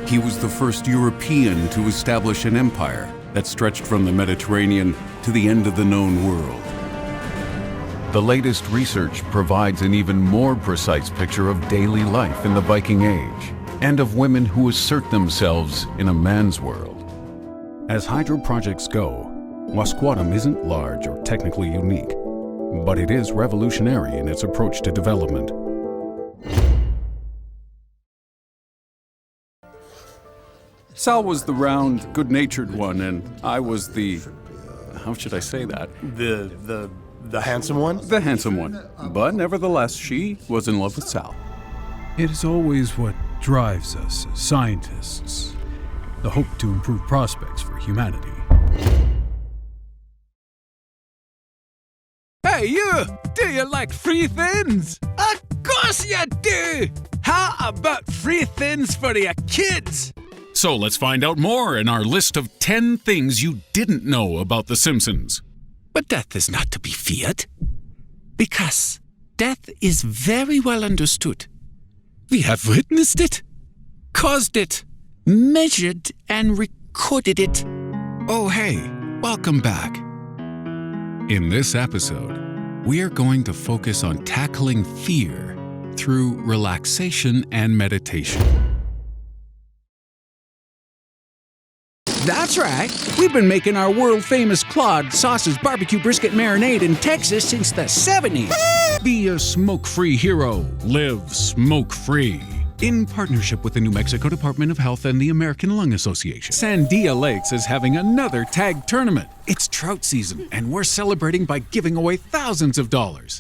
He was the first European to establish an empire that stretched from the Mediterranean to the end of the known world. The latest research provides an even more precise picture of daily life in the Viking Age and of women who assert themselves in a man's world. As hydro projects go, Wasquatum isn't large or technically unique, but it is revolutionary in its approach to development. Sal was the round, good-natured one, and I was the... how should I say that? The handsome one? The handsome one. But nevertheless, she was in love with Sal. It is always what drives us as scientists, the hope to improve prospects for humanity. Hey, you! Do you like free thins? Of course you do! How about free thins for your kids? So let's find out more in our list of 10 things you didn't know about The Simpsons. But death is not to be feared, because death is very well understood. We have witnessed it, caused it, measured and recorded it. Oh, hey, welcome back. In this episode, we are going to focus on tackling fear through relaxation and meditation. That's right. We've been making our world-famous Claude sauces barbecue brisket marinade in Texas since the 70s. Be a smoke-free hero. Live smoke-free. In partnership with the New Mexico Department of Health and the American Lung Association, Sandia Lakes is having another tag tournament. It's trout season, and we're celebrating by giving away thousands of dollars.